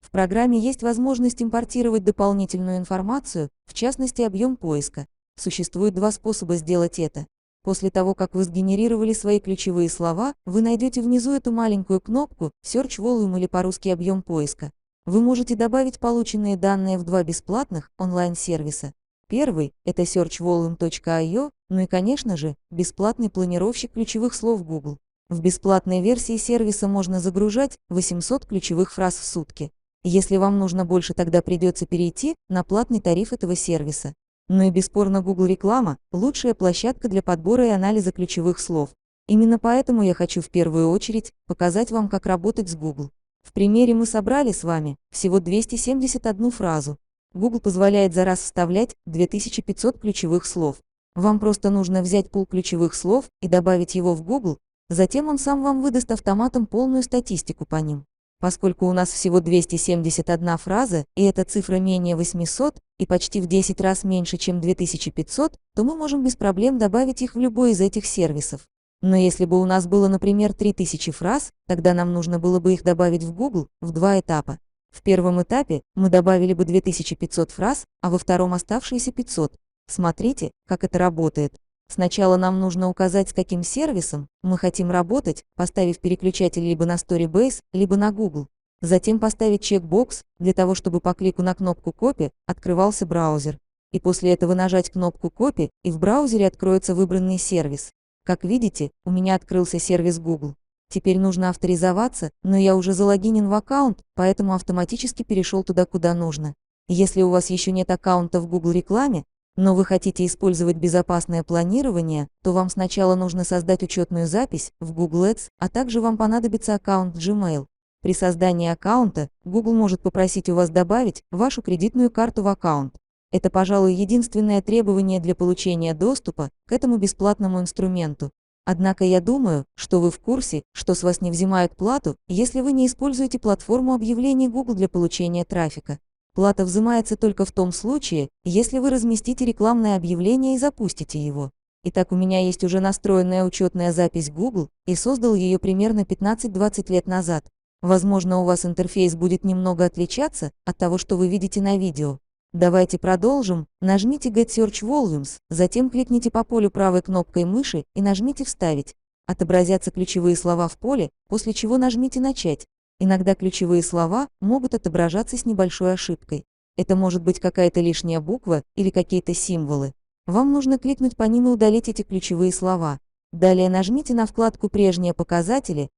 В программе есть возможность импортировать дополнительную информацию, в частности объем поиска. Существует два способа сделать это. После того, как вы сгенерировали свои ключевые слова, вы найдете внизу эту маленькую кнопку Search Volume или по-русски объем поиска. Вы можете добавить полученные данные в два бесплатных онлайн-сервиса. Первый – это searchvolume.io, ну и, конечно же, бесплатный планировщик ключевых слов Google. В бесплатной версии сервиса можно загружать 800 ключевых фраз в сутки. Если вам нужно больше, тогда придется перейти на платный тариф этого сервиса. Ну и бесспорно, Google реклама – лучшая площадка для подбора и анализа ключевых слов. Именно поэтому я хочу в первую очередь показать вам, как работать с Google. В примере мы собрали с вами всего 271 фразу. Google позволяет за раз вставлять 2500 ключевых слов. Вам просто нужно взять пул ключевых слов и добавить его в Google, затем он сам вам выдаст автоматом полную статистику по ним. Поскольку у нас всего 271 фраза, и эта цифра менее 800, и почти в 10 раз меньше, чем 2500, то мы можем без проблем добавить их в любой из этих сервисов. Но если бы у нас было, например, 3000 фраз, тогда нам нужно было бы их добавить в Google в два этапа. В первом этапе мы добавили бы 2500 фраз, а во втором оставшиеся 500. Смотрите, как это работает. Сначала нам нужно указать, с каким сервисом мы хотим работать, поставив переключатель либо на Storybase, либо на Google. Затем поставить чекбокс, для того чтобы по клику на кнопку «Копи» открывался браузер. И после этого нажать кнопку «Копи», и в браузере откроется выбранный сервис. Как видите, у меня открылся сервис Google. Теперь нужно авторизоваться, но я уже залогинен в аккаунт, поэтому автоматически перешел туда, куда нужно. Если у вас еще нет аккаунта в Google рекламе, но вы хотите использовать безопасное планирование, то вам сначала нужно создать учетную запись в Google Ads, а также вам понадобится аккаунт Gmail. При создании аккаунта Google может попросить у вас добавить вашу кредитную карту в аккаунт. Это, пожалуй, единственное требование для получения доступа к этому бесплатному инструменту. Однако я думаю, что вы в курсе, что с вас не взимают плату, если вы не используете платформу объявлений Google для получения трафика. Плата взимается только в том случае, если вы разместите рекламное объявление и запустите его. Итак, у меня есть уже настроенная учетная запись Google, и создал ее примерно 15-20 лет назад. Возможно, у вас интерфейс будет немного отличаться от того, что вы видите на видео. Давайте продолжим. Нажмите Get Search Volumes, затем кликните по полю правой кнопкой мыши и нажмите «Вставить». Отобразятся ключевые слова в поле, после чего нажмите «Начать». Иногда ключевые слова могут отображаться с небольшой ошибкой. Это может быть какая-то лишняя буква или какие-то символы. Вам нужно кликнуть по ним и удалить эти ключевые слова. Далее нажмите на вкладку «Прежние показатели»,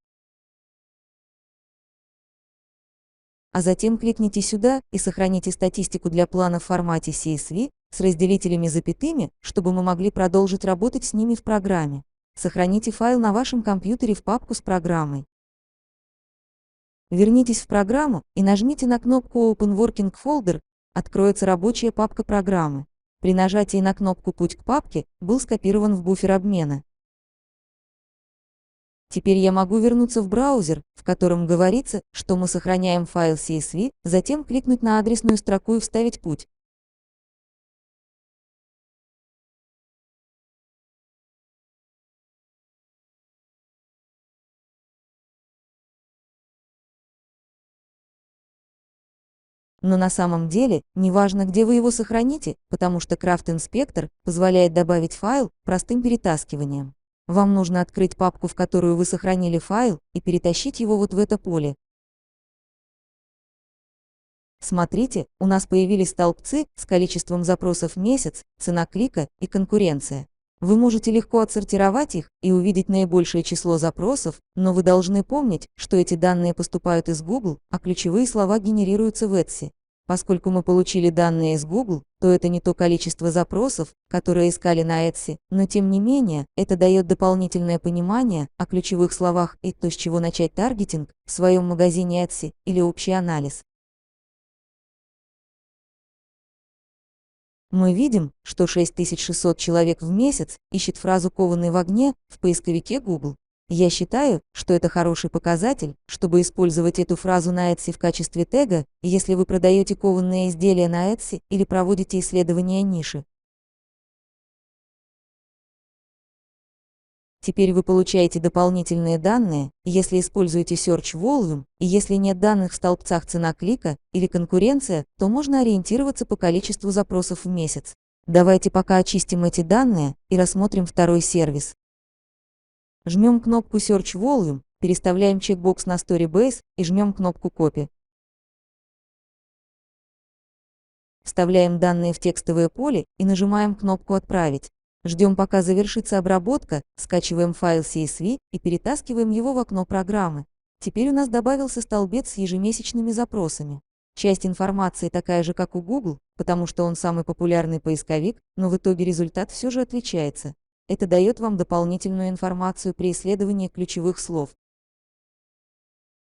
а затем кликните сюда и сохраните статистику для плана в формате CSV с разделителями запятыми, чтобы мы могли продолжить работать с ними в программе. Сохраните файл на вашем компьютере в папку с программой. Вернитесь в программу и нажмите на кнопку Open Working Folder, откроется рабочая папка программы. При нажатии на кнопку «Путь к папке» был скопирован в буфер обмена. Теперь я могу вернуться в браузер, в котором говорится, что мы сохраняем файл CSV, затем кликнуть на адресную строку и вставить путь. Но на самом деле, неважно, где вы его сохраните, потому что Craft Inspector позволяет добавить файл простым перетаскиванием. Вам нужно открыть папку, в которую вы сохранили файл, и перетащить его вот в это поле. Смотрите, у нас появились столбцы с количеством запросов в месяц, цена клика и конкуренция. Вы можете легко отсортировать их и увидеть наибольшее число запросов, но вы должны помнить, что эти данные поступают из Google, а ключевые слова генерируются в Etsy. Поскольку мы получили данные из Google, то это не то количество запросов, которые искали на Etsy, но тем не менее, это дает дополнительное понимание о ключевых словах и то, с чего начать таргетинг в своем магазине Etsy или общий анализ. Мы видим, что 6600 человек в месяц ищет фразу «кованый в огне» в поисковике Google. Я считаю, что это хороший показатель, чтобы использовать эту фразу на Etsy в качестве тега, если вы продаете кованные изделия на Etsy или проводите исследования ниши. Теперь вы получаете дополнительные данные, если используете Search Volume, и если нет данных в столбцах цена клика или конкуренция, то можно ориентироваться по количеству запросов в месяц. Давайте пока очистим эти данные и рассмотрим второй сервис. Жмем кнопку Search Volume, переставляем чекбокс на Storybase и жмем кнопку Copy. Вставляем данные в текстовое поле и нажимаем кнопку «Отправить». Ждем, пока завершится обработка, скачиваем файл CSV и перетаскиваем его в окно программы. Теперь у нас добавился столбец с ежемесячными запросами. Часть информации такая же, как у Google, потому что он самый популярный поисковик, но в итоге результат все же отличается. Это дает вам дополнительную информацию при исследовании ключевых слов.